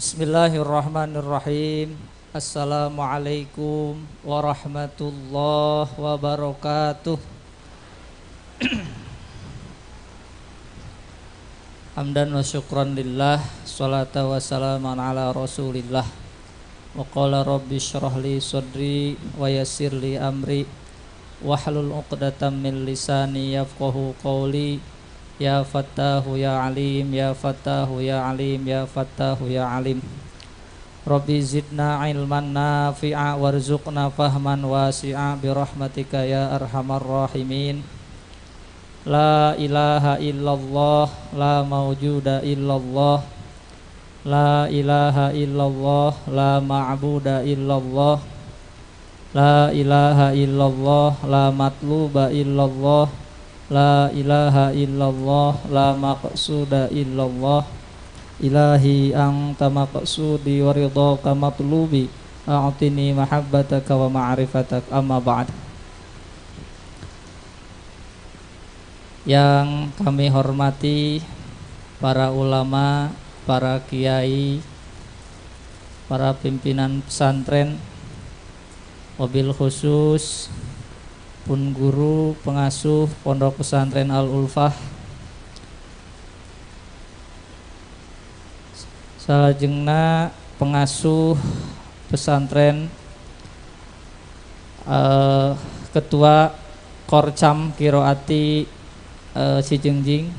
Bismillahirrahmanirrahim. Assalamualaikum warahmatullahi wabarakatuh. Hamdan wa syukran lillah, salatu wa salaman ala rasulillah. Wa qala rabbi syrah li sadri wa yassir li amri wahlul 'uqdatam min lisani yafqahu qawli. Ya Fattahu ya Alim, ya Fattahu ya Alim, ya Fattahu ya Alim. Rabbi zidna ilman nafi'a warzuqna fahman wasi'a birahmatika ya arhamar rahimin. La ilaha illallah, la mawjuda illallah, la ilaha illallah, la ma'buda illallah, la ilaha illallah, la matluba illallah, la ilaha illallah, la maqsuda illallah. Ilahi anta maqsudi wa ridhaka matlubi, a'tini mahabbataka wa ma'rifatak. Amma ba'd. Yang kami hormati para ulama, para kiai, para pimpinan pesantren, wabil khusus pun guru pengasuh Pondok Pesantren Al-Ulfah, salajengna pengasuh pesantren, ketua Korcam Kiroati Cijengjing,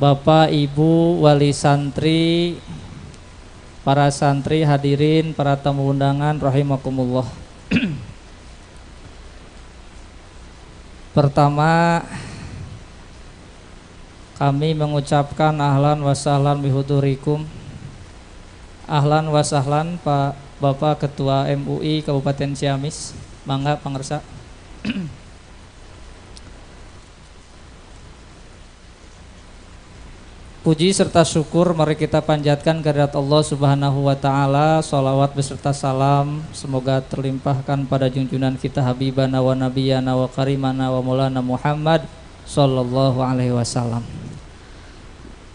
Bapak Ibu wali santri, para santri hadirin, para tamu undangan rahimakumullah. Pertama, kami mengucapkan ahlan wa sahlan bihudurikum. Ahlan wa sahlan Pak Bapak Ketua MUI Kabupaten Ciamis. Mangga pangersa. Puji serta syukur mari kita panjatkan kehadirat Allah Subhanahu wa taala. Shalawat beserta salam semoga terlimpahkan pada junjungan kita habibana wa nabiyana wa karimana wa maulana Muhammad sallallahu alaihi wasallam.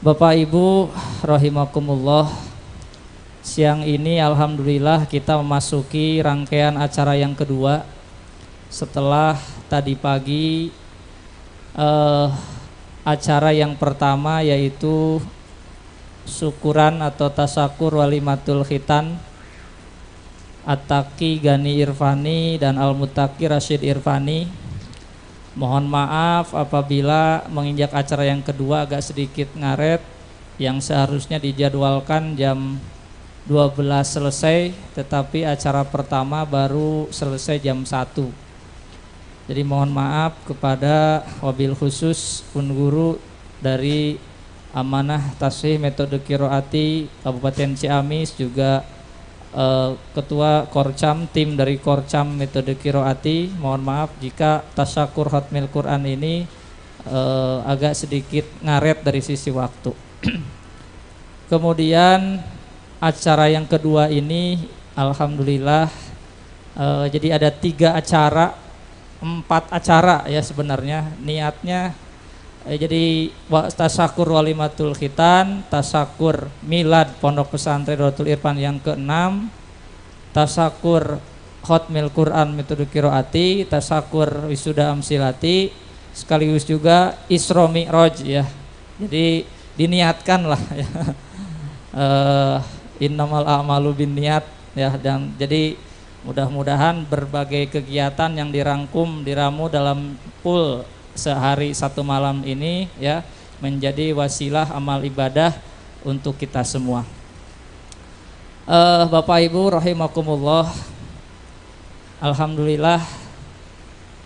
Bapak Ibu rahimakumullah, siang ini alhamdulillah kita memasuki rangkaian acara yang kedua setelah tadi pagi acara yang pertama yaitu syukuran atau tasakur walimatul khitan At-Taqi Gani Irfani dan Al-Mutaqi Rashid Irfani. Mohon maaf apabila menginjak acara yang kedua agak sedikit ngaret, yang seharusnya dijadwalkan jam 12 selesai tetapi acara pertama baru selesai jam 1. Jadi mohon maaf kepada wabil khusus pun guru dari Amanah Tasfih Metode Kiroati Kabupaten Ciamis, juga Ketua Korcam, tim dari Korcam Metode Kiroati. Mohon maaf jika tasyakur Khatmil Quran ini agak sedikit ngaret dari sisi waktu. Kemudian acara yang kedua ini alhamdulillah jadi ada 3 acara, 4 acara ya sebenarnya niatnya. Jadi tasakur walimatul khitan, tasakur milad Pondok Pesantren Rotul Irfan yang ke-6, tasakur Khatmil Quran Metode Kiroati, tasakur wisuda amsilati, sekaligus juga Isra Mi'raj ya. Jadi diniatkan lah ya. Innamal a'malu binniyat ya. Dan jadi mudah-mudahan berbagai kegiatan yang diramu dalam pool sehari 1 malam ini ya menjadi wasilah amal ibadah untuk kita semua. Bapak Ibu rahimakumullah, alhamdulillah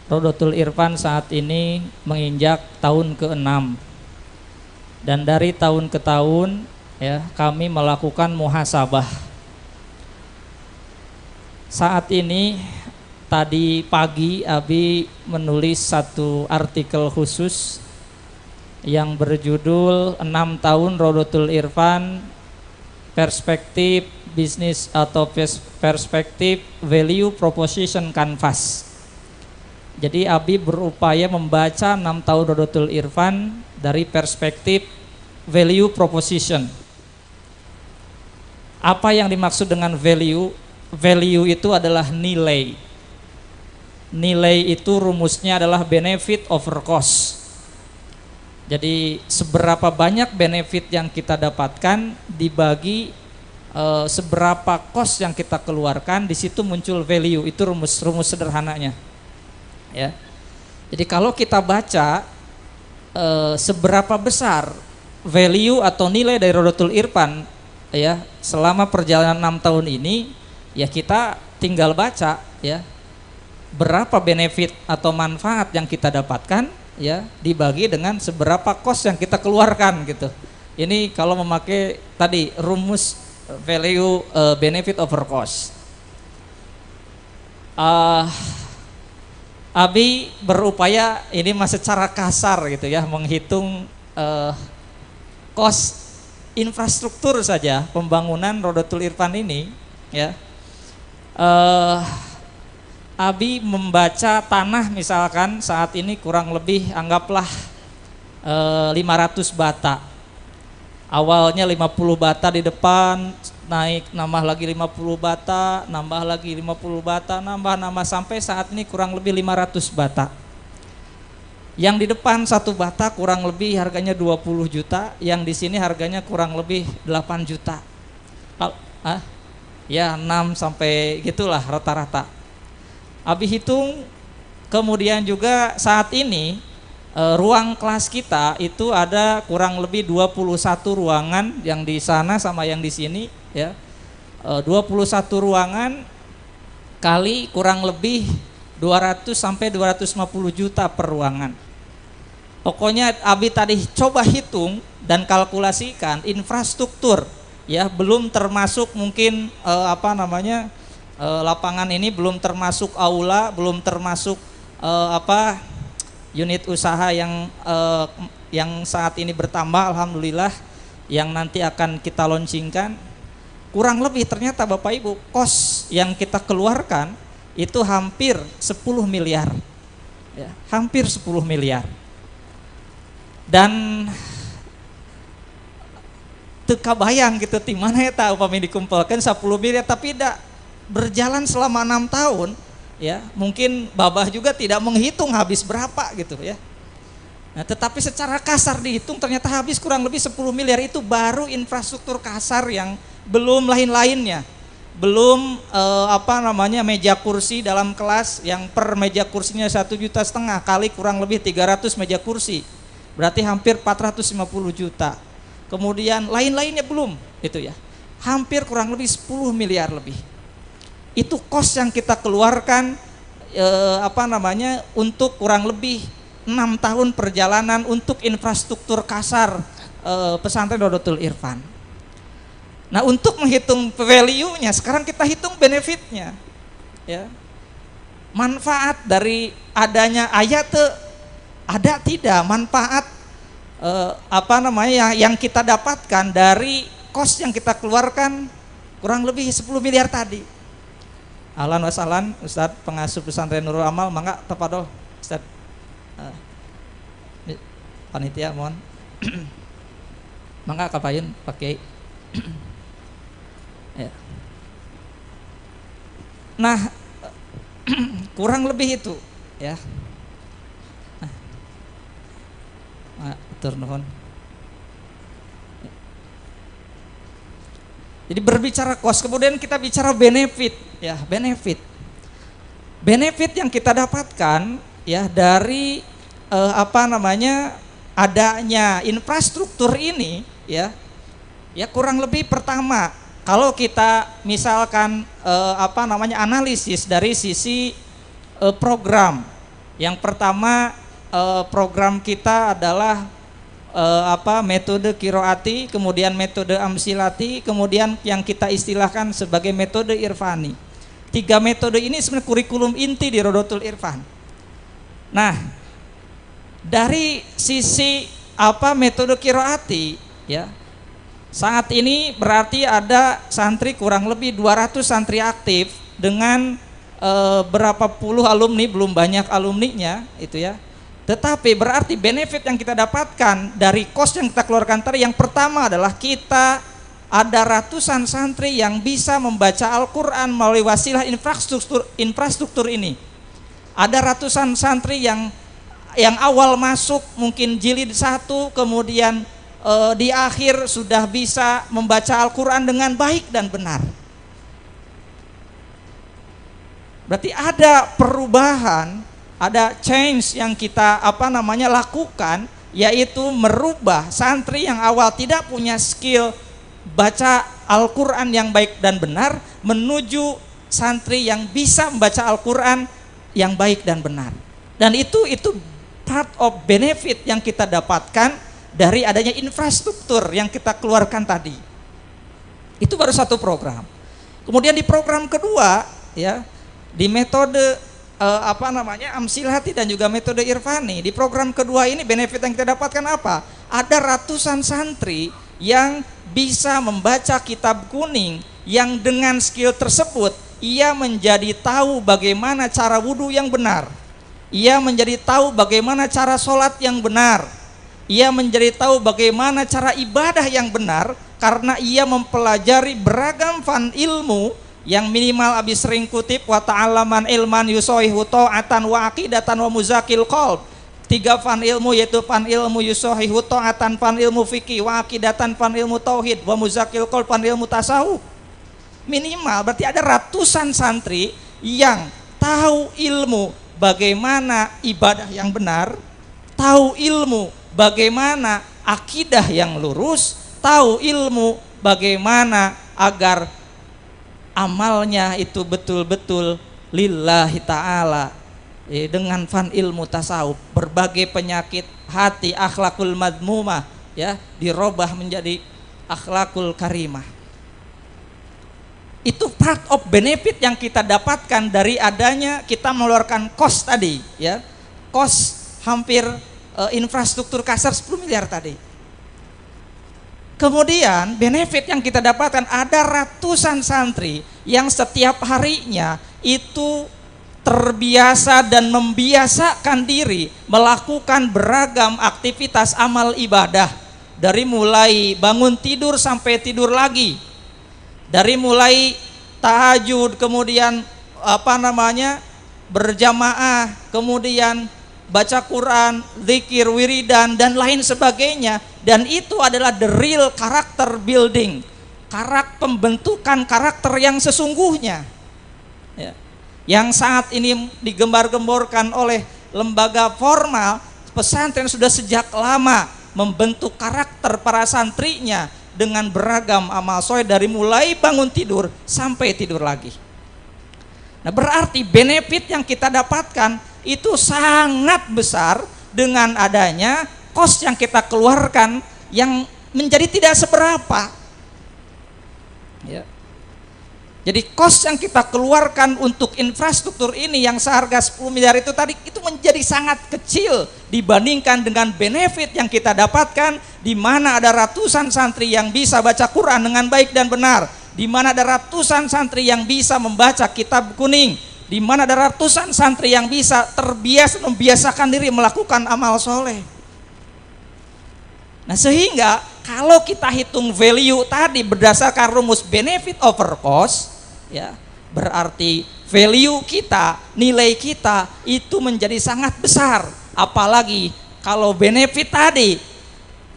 Rodotul Irfan saat ini menginjak tahun ke-6 dan dari tahun ke tahun ya kami melakukan muhasabah. Saat ini tadi pagi Abi menulis satu artikel khusus yang berjudul 6 tahun Rodotul Irfan, perspektif bisnis atau perspektif value proposition canvas. Jadi Abi berupaya membaca 6 tahun Rodotul Irfan dari perspektif value proposition. Apa yang dimaksud dengan value? Value itu adalah nilai. Nilai itu rumusnya adalah benefit over cost. Jadi seberapa banyak benefit yang kita dapatkan dibagi seberapa cost yang kita keluarkan, di situ muncul value. Itu rumus sederhananya. Ya. Jadi kalau kita baca seberapa besar value atau nilai dari Rodotul Irfan ya selama perjalanan 6 tahun ini, ya kita tinggal baca ya berapa benefit atau manfaat yang kita dapatkan ya dibagi dengan seberapa cost yang kita keluarkan gitu. Ini kalau memakai tadi rumus value benefit over cost. Abi berupaya ini masih secara kasar gitu ya menghitung cost infrastruktur saja pembangunan Rodotul Irfan ini ya. Abi membaca tanah misalkan saat ini kurang lebih anggaplah 500 bata. Awalnya 50 bata di depan, naik nambah lagi 50 bata, nambah lagi 50 bata, nambah sampai saat ini kurang lebih 500 bata. Yang di depan satu bata kurang lebih harganya 20 juta, yang di sini harganya kurang lebih 8 juta. Ya 6 sampai gitulah rata-rata. Abi hitung, kemudian juga saat ini ruang kelas kita itu ada kurang lebih 21 ruangan yang di sana sama yang di sini ya. 21 ruangan kali kurang lebih 200 sampai 250 juta per ruangan. Pokoknya Abi tadi coba hitung dan kalkulasikan infrastruktur ya, belum termasuk mungkin lapangan ini, belum termasuk aula, belum termasuk unit usaha yang saat ini bertambah alhamdulillah yang nanti akan kita launchingkan. Kurang lebih ternyata Bapak Ibu kos yang kita keluarkan itu hampir 10 miliar ya, hampir 10 miliar. Dan teka bayang gitu di mana ya tahu upami dikumpulkan 10 miliar tapi tidak berjalan selama 6 tahun ya, mungkin Babah juga tidak menghitung habis berapa gitu ya. Nah, tetapi secara kasar dihitung ternyata habis kurang lebih 10 miliar. Itu baru infrastruktur kasar yang belum lain-lainnya. Belum meja kursi dalam kelas yang per meja kursinya 1,5 juta kali kurang lebih 300 meja kursi. Berarti hampir 450 juta. Kemudian lain-lainnya belum itu ya. Hampir kurang lebih 10 miliar lebih. Itu kos yang kita keluarkan untuk kurang lebih 6 tahun perjalanan untuk infrastruktur kasar pesantren Rodotul Irfan. Nah, untuk menghitung value-nya sekarang kita hitung benefitnya ya. Manfaat dari adanya ayat ada tidak manfaat yang kita dapatkan dari kos yang kita keluarkan kurang lebih 10 miliar tadi. Ahlan wa sahlan Ustadz pengasuh pesantren Nurul Amal, mangga tafadhol Ustadz. Panitia mohon. Mangga kapayun pakai. Ya. Nah, kurang lebih itu ya. Atur nuhun. Jadi berbicara cost, kemudian kita bicara benefit ya, benefit yang kita dapatkan ya dari adanya infrastruktur ini ya kurang lebih pertama kalau kita misalkan analisis dari sisi program. Yang pertama program kita adalah metode kiroati, kemudian metode amsilati, kemudian yang kita istilahkan sebagai metode irfani. 3 metode ini sebenarnya kurikulum inti di Rodotul Irfan. Nah, dari sisi metode kiroati ya, saat ini berarti ada santri kurang lebih 200 santri aktif dengan berapa puluh alumni, belum banyak alumninya itu ya. Tetapi berarti benefit yang kita dapatkan dari kos yang kita keluarkan tadi, yang pertama adalah kita ada ratusan santri yang bisa membaca Al-Quran melalui wasilah infrastruktur ini. Ada ratusan santri yang awal masuk mungkin jilid 1, kemudian di akhir sudah bisa membaca Al-Quran dengan baik dan benar. Berarti ada perubahan, ada change yang kita lakukan, yaitu merubah santri yang awal tidak punya skill baca Al-Quran yang baik dan benar menuju santri yang bisa membaca Al-Quran yang baik dan benar. Dan itu part of benefit yang kita dapatkan dari adanya infrastruktur yang kita keluarkan tadi. Itu baru satu program. Kemudian di program kedua, ya, di metode Amsilati dan juga metode Irfani, di program kedua ini benefit yang kita dapatkan apa? Ada ratusan santri yang bisa membaca kitab kuning, yang dengan skill tersebut ia menjadi tahu bagaimana cara wudhu yang benar, ia menjadi tahu bagaimana cara sholat yang benar, ia menjadi tahu bagaimana cara ibadah yang benar, karena ia mempelajari beragam fan ilmu yang minimal abis sering kutip wa ta'alaman ilman yusohihu ta'atan wa aqidatan wa muzakil qalb. 3 fan ilmu, yaitu fan ilmu yusohihu ta'atan, fan ilmu fikih, wa aqidatan, fan ilmu tauhid, wa muzakil qalb, fan ilmu tasawuf. Minimal berarti ada ratusan santri yang tahu ilmu bagaimana ibadah yang benar, tahu ilmu bagaimana akidah yang lurus, tahu ilmu bagaimana agar amalnya itu betul-betul lillahi ta'ala, dengan fan ilmu tasawuf. Berbagai penyakit hati, akhlakul madmumah, ya, dirubah menjadi akhlakul karimah. Itu part of benefit yang kita dapatkan dari adanya kita mengeluarkan kos tadi, ya, kos hampir infrastruktur kasar 10 miliar tadi. Kemudian benefit yang kita dapatkan, ada ratusan santri yang setiap harinya itu terbiasa dan membiasakan diri melakukan beragam aktivitas amal ibadah, dari mulai bangun tidur sampai tidur lagi, dari mulai tahajud, kemudian berjamaah, kemudian baca Quran, zikir, wiridan, dan lain sebagainya. Dan itu adalah the real character building, pembentukan karakter yang sesungguhnya, ya, yang saat ini digembar-gemborkan oleh lembaga formal. Pesantren sudah sejak lama membentuk karakter para santrinya dengan beragam amal soleh, dari mulai bangun tidur sampai tidur lagi. Nah, berarti benefit yang kita dapatkan itu sangat besar dengan adanya kos yang kita keluarkan yang menjadi tidak seberapa, ya. Jadi kos yang kita keluarkan untuk infrastruktur ini yang seharga 10 miliar itu tadi, itu menjadi sangat kecil dibandingkan dengan benefit yang kita dapatkan, di mana ada ratusan santri yang bisa baca Quran dengan baik dan benar, di mana ada ratusan santri yang bisa membaca kitab kuning, di mana ada ratusan santri yang bisa membiasakan diri melakukan amal soleh. Nah, sehingga kalau kita hitung value tadi berdasarkan rumus benefit over cost, ya, berarti value kita, nilai kita itu menjadi sangat besar. Apalagi kalau benefit tadi,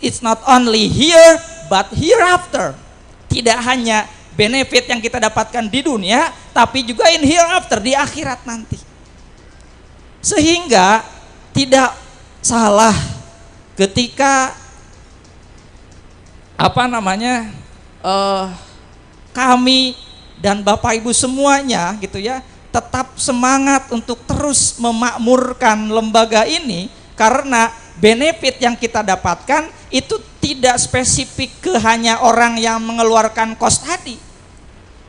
it's not only here but hereafter. Tidak hanya benefit yang kita dapatkan di dunia, tapi juga in hereafter, di akhirat nanti. Sehingga tidak salah ketika kami dan Bapak Ibu semuanya gitu ya, tetap semangat untuk terus memakmurkan lembaga ini, karena benefit yang kita dapatkan itu tidak spesifik ke hanya orang yang mengeluarkan kos tadi,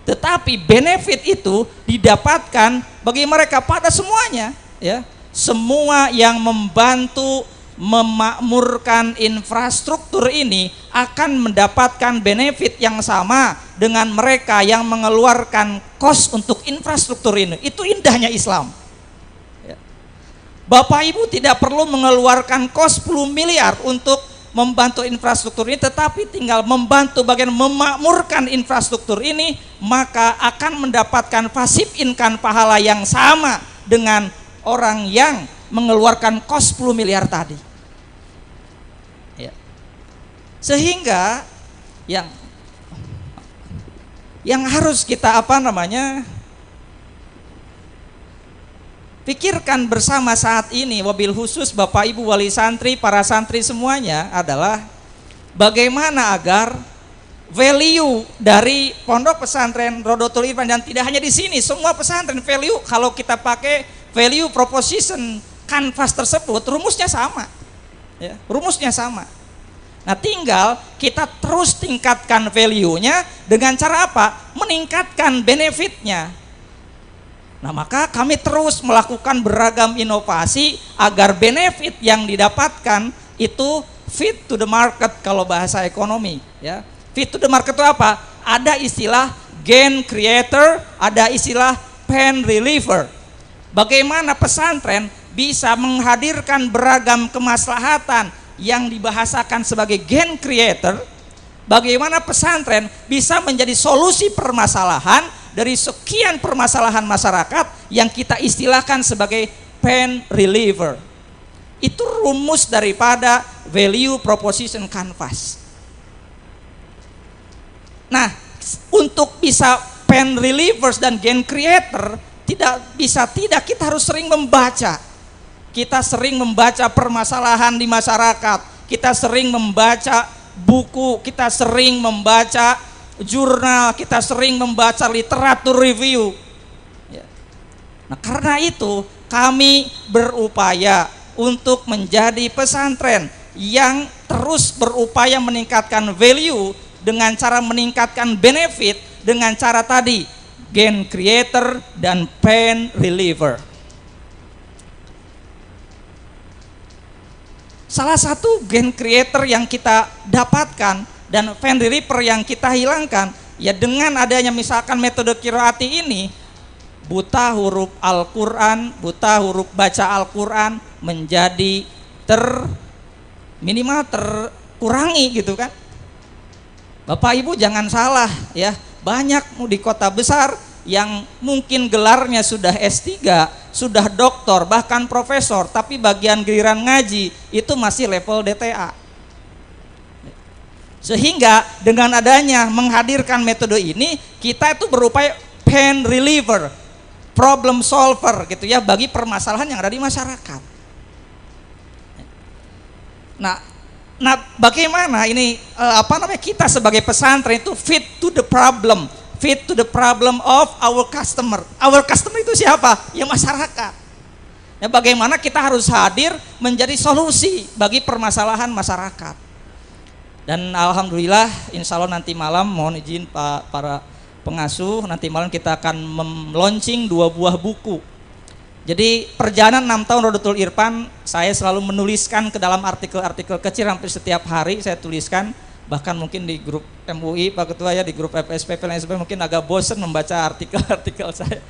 tetapi benefit itu didapatkan bagi mereka pada semuanya, ya, semua yang membantu memakmurkan infrastruktur ini akan mendapatkan benefit yang sama dengan mereka yang mengeluarkan kos untuk infrastruktur ini. Itu indahnya Islam, ya. Bapak Ibu tidak perlu mengeluarkan kos 10 miliar untuk membantu infrastruktur ini, tetapi tinggal membantu bagian memakmurkan infrastruktur ini, maka akan mendapatkan passive income pahala yang sama dengan orang yang mengeluarkan kos 10 miliar tadi. Ya. Sehingga yang harus kita pikirkan bersama saat ini, wabil khusus Bapak Ibu wali santri, para santri semuanya, adalah bagaimana agar value dari pondok pesantren Rodotul Irfan, dan tidak hanya di sini, semua pesantren value, kalau kita pakai value proposition kanvas tersebut, rumusnya sama. Ya, rumusnya sama. Nah, tinggal kita terus tingkatkan value-nya dengan cara apa? Meningkatkan benefitnya. Nah, maka kami terus melakukan beragam inovasi agar benefit yang didapatkan itu fit to the market kalau bahasa ekonomi. Ya. Fit to the market itu apa? Ada istilah gain creator, ada istilah pain reliever. Bagaimana pesantren bisa menghadirkan beragam kemaslahatan yang dibahasakan sebagai gain creator, bagaimana pesantren bisa menjadi solusi permasalahan dari sekian permasalahan masyarakat yang kita istilahkan sebagai pain reliever. Itu rumus daripada value proposition canvas. Nah, untuk bisa pain relievers dan gain creator, tidak kita harus sering membaca. Kita sering membaca permasalahan di masyarakat, kita sering membaca buku, kita sering membaca jurnal, kita sering membaca literatur review. Nah, karena itu kami berupaya untuk menjadi pesantren yang terus berupaya meningkatkan value dengan cara meningkatkan benefit dengan cara tadi gain creator dan pain reliever. Salah satu gain creator yang kita dapatkan dan pain reliever yang kita hilangkan, ya dengan adanya misalkan metode qiraati ini, buta huruf Al-Quran, buta huruf baca Al-Quran menjadi minimal terkurangi gitu kan. Bapak Ibu jangan salah ya, banyak di kota besar yang mungkin gelarnya sudah S3, sudah doktor, bahkan profesor, tapi bagian giliran ngaji itu masih level DTA. Sehingga dengan adanya menghadirkan metode ini, kita itu berupaya pain reliever, problem solver gitu ya, bagi permasalahan yang ada di masyarakat. Nah bagaimana ini kita sebagai pesantren itu fit to the problem of our customer. Our customer itu siapa? Ya masyarakat. Ya bagaimana kita harus hadir menjadi solusi bagi permasalahan masyarakat. Dan alhamdulillah, insya Allah nanti malam, mohon izin para pengasuh, nanti malam kita akan launching 2 buah buku. Jadi perjalanan 6 tahun Rodotul Irfan, saya selalu menuliskan ke dalam artikel-artikel kecil, hampir setiap hari saya tuliskan. Bahkan mungkin di grup MUI Pak Ketua ya, di grup FSPP lain sebagainya, mungkin agak bosan membaca artikel-artikel saya.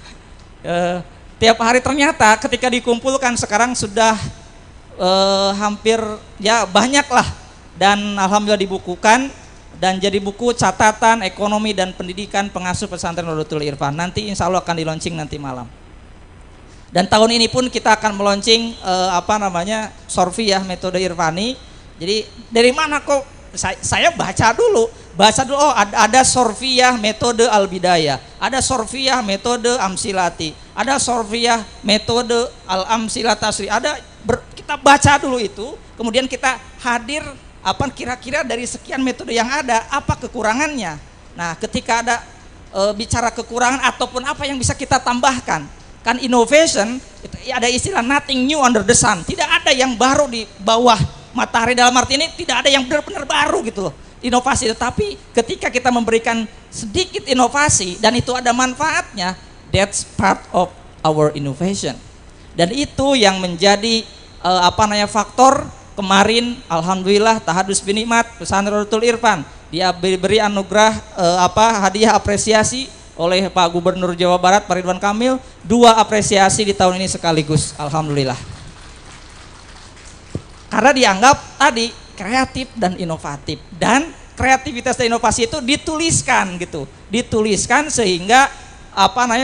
Tiap hari ternyata ketika dikumpulkan sekarang sudah hampir ya banyak lah, dan alhamdulillah dibukukan dan jadi buku catatan ekonomi dan pendidikan pengasuh pesantren Rodotul Irfan. Nanti insya Allah akan di launching nanti malam. Dan tahun ini pun kita akan meluncing Sorfiyah metode Irfani. Jadi dari mana kok saya baca dulu oh ada Sorfiyah metode Al-Bidayah, ada Sorfiyah metode Amsilati, ada Sorfiyah metode Al-Amsilat Tasri, kita baca dulu itu, kemudian kita hadir kira-kira dari sekian metode yang ada apa kekurangannya. Nah, ketika ada bicara kekurangan ataupun apa yang bisa kita tambahkan, kan innovation itu ada istilah nothing new under the sun, tidak ada yang baru di bawah matahari, dalam arti ini tidak ada yang benar-benar baru gitu loh inovasi. Tetapi ketika kita memberikan sedikit inovasi dan itu ada manfaatnya, that's part of our innovation. Dan itu yang menjadi faktor kemarin alhamdulillah tahadus binikmat pesantren Rodotul Irfan dia beri anugerah hadiah apresiasi oleh Pak Gubernur Jawa Barat Pak Ridwan Kamil, 2 apresiasi di tahun ini sekaligus, alhamdulillah. Karena dianggap tadi kreatif dan inovatif, dan kreativitas dan inovasi itu dituliskan gitu, dituliskan sehingga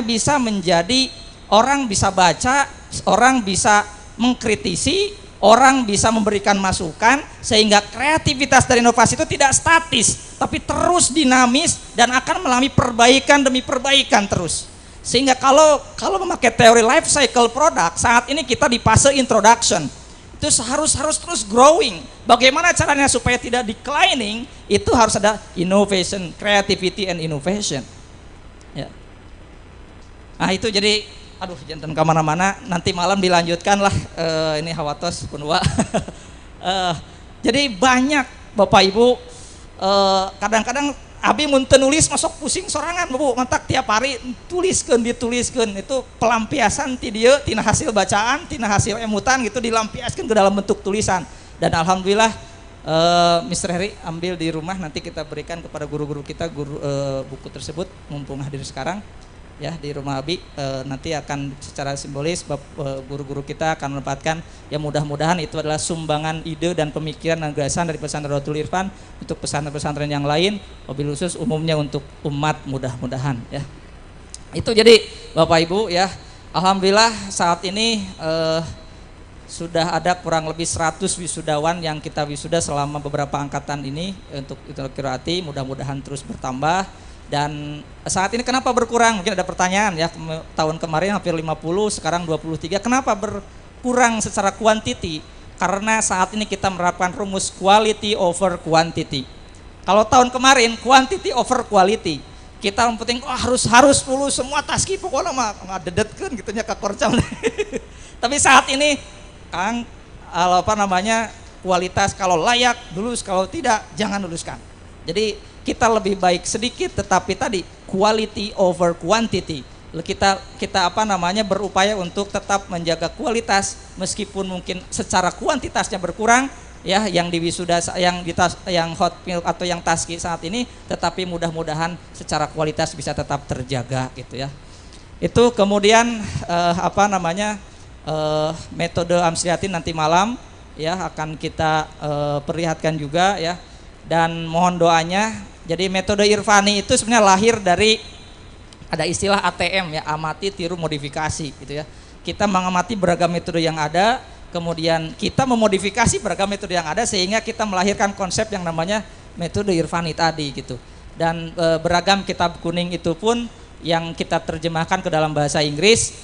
bisa menjadi orang bisa baca, orang bisa mengkritisi, orang bisa memberikan masukan, sehingga kreativitas dan inovasi itu tidak statis tapi terus dinamis dan akan mengalami perbaikan demi perbaikan terus. Sehingga kalau memakai teori life cycle product, saat ini kita di fase introduction, itu harus terus growing. Bagaimana caranya supaya tidak declining? Itu harus ada innovation, creativity and innovation. Ya. Nah itu jadi, jangan kemana-mana, nanti malam dilanjutkan lah. Ini hawatos punwa. Jadi banyak Bapak Ibu, kadang-kadang abi mun teu nulis masuk pusing sorangan Bu, mantak tiap hari dituliskeun, itu pelampiasan ti dieu tina hasil bacaan, tina hasil emutan gitu, dilampiaskeun ke dalam bentuk tulisan. Dan alhamdulillah Mr. Heri ambil di rumah, nanti kita berikan kepada guru-guru kita buku tersebut mumpung hadir sekarang ya di rumah Abi. Nanti akan secara simbolis guru-guru kita akan menempatkan, ya mudah-mudahan itu adalah sumbangan ide dan pemikiran dan gagasan dari pesantren Rotul Irfan untuk pesantren-pesantren yang lain, wabil khusus umumnya untuk umat, mudah-mudahan ya. Itu jadi Bapak Ibu ya, alhamdulillah saat ini sudah ada kurang lebih 100 wisudawan yang kita wisuda selama beberapa angkatan ini untuk qiraati, mudah-mudahan terus bertambah. Dan saat ini kenapa berkurang? Mungkin ada pertanyaan ya, tahun kemarin hampir 50, sekarang 23. Kenapa berkurang secara kuantiti? Karena saat ini kita menerapkan rumus quality over quantity. Kalau tahun kemarin quantity over quality, kita penting harus lulus semua taski, pokoknya mah ngededetkeun gitu nya ka korcam. Tapi saat ini Kang kualitas, kalau layak lulus, kalau tidak jangan luluskan. Jadi kita lebih baik sedikit, tetapi tadi quality over quantity. Kita berupaya untuk tetap menjaga kualitas meskipun mungkin secara kuantitasnya berkurang ya, yang di wisuda, yang hot milk atau yang taski saat ini, tetapi mudah-mudahan secara kualitas bisa tetap terjaga gitu ya. Itu kemudian metode amsliatin nanti malam ya akan kita perlihatkan juga ya, dan mohon doanya. Jadi metode Irfani itu sebenarnya lahir dari, ada istilah ATM ya, amati, tiru, modifikasi gitu ya. Kita mengamati beragam metode yang ada, kemudian kita memodifikasi beragam metode yang ada sehingga kita melahirkan konsep yang namanya metode Irfani tadi gitu. Dan beragam kitab kuning itu pun yang kita terjemahkan ke dalam bahasa Inggris,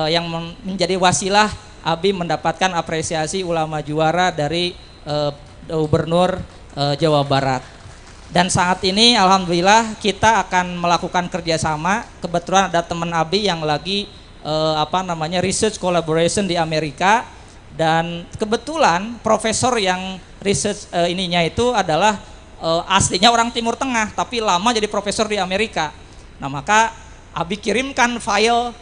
yang menjadi wasilah Abi mendapatkan apresiasi ulama juara dari Gubernur Jawa Barat. Dan saat ini alhamdulillah kita akan melakukan kerjasama. Kebetulan ada teman Abi yang lagi research collaboration di Amerika, dan kebetulan profesor yang research ininya itu adalah aslinya orang Timur Tengah tapi lama jadi profesor di Amerika. Nah maka Abi kirimkan file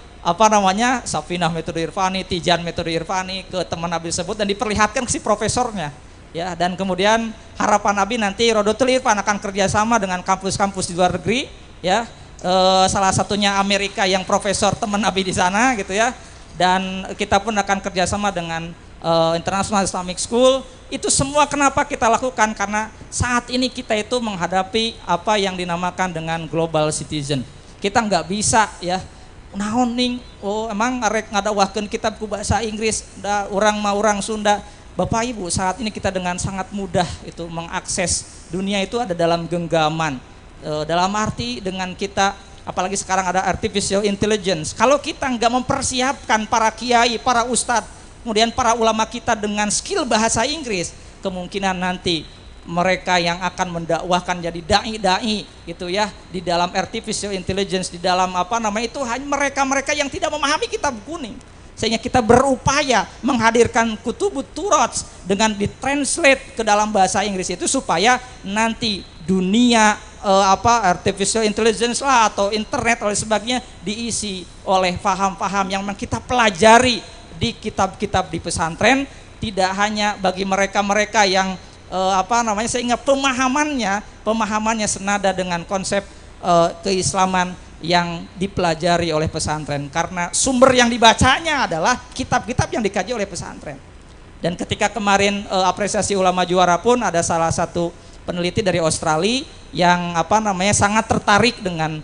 Safinah metode Irfani, Tijan metode Irfani ke teman Abi tersebut dan diperlihatkan ke si profesornya. Ya, dan kemudian harapan Abi nanti Rodotul Irfan akan kerjasama dengan kampus-kampus di luar negeri, ya, salah satunya Amerika yang profesor teman Abi di sana, gitu ya, dan kita pun akan kerjasama dengan International Islamic School. Itu semua kenapa kita lakukan? Karena saat ini kita itu menghadapi apa yang dinamakan dengan global citizen. Kita nggak bisa ya, naon ning, emang arek ngadawahkeun kitab ku bahasa Inggris, da urang mah urang Sunda. Bapak Ibu, saat ini kita dengan sangat mudah itu mengakses dunia itu ada dalam genggaman. Dalam arti dengan kita, apalagi sekarang ada artificial intelligence. Kalau kita nggak mempersiapkan para kiai, para ustadz, kemudian para ulama kita dengan skill bahasa Inggris, kemungkinan nanti mereka yang akan mendakwahkan jadi dai-dai gitu ya di dalam artificial intelligence, di dalam itu hanya mereka-mereka yang tidak memahami kitab kuning. Sehingga kita berupaya menghadirkan kutubut turats dengan ditranslate ke dalam bahasa Inggris itu supaya nanti dunia artificial intelligence lah atau internet oleh sebagainya diisi oleh paham-paham yang kita pelajari di kitab-kitab di pesantren, tidak hanya bagi mereka-mereka yang sehingga pemahamannya senada dengan konsep keislaman yang dipelajari oleh pesantren, karena sumber yang dibacanya adalah kitab-kitab yang dikaji oleh pesantren. Dan ketika kemarin apresiasi ulama juara pun ada salah satu peneliti dari Australia yang sangat tertarik dengan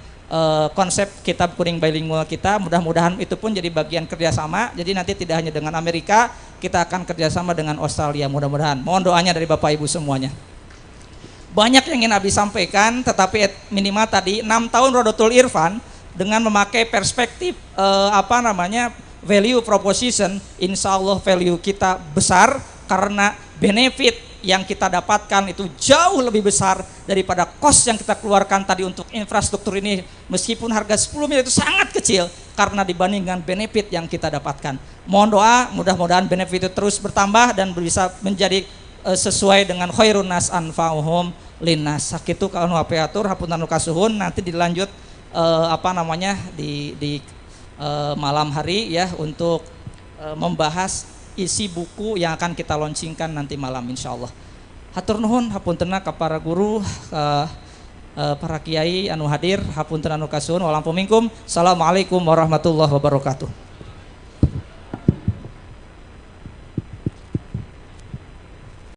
konsep kitab kuning bilingual kita. Mudah-mudahan itu pun jadi bagian kerjasama. Jadi nanti tidak hanya dengan Amerika, kita akan kerjasama dengan Australia. Mudah-mudahan. Mohon doanya dari Bapak Ibu semuanya. Banyak yang ingin Abi sampaikan, tetapi minimal tadi 6 tahun Rodotul Irfan dengan memakai perspektif value proposition, insya Allah value kita besar karena benefit yang kita dapatkan itu jauh lebih besar daripada cost yang kita keluarkan tadi untuk infrastruktur ini, meskipun harga 10 miliar itu sangat kecil karena dibandingkan benefit yang kita dapatkan. Mohon doa, mudah-mudahan benefit itu terus bertambah dan bisa menjadi sesuai dengan khairun nas anfa'uhum linnas. Sakitu kalau atur hapunten kasuhun, nanti dilanjut di malam hari ya untuk membahas isi buku yang akan kita launchingkan nanti malam insyaallah. Hatur nuhun hapuntenna ka para guru, para kiai anu hadir, hapunten anu kasuhun. Wassalamualaikum warahmatullahi wabarakatuh.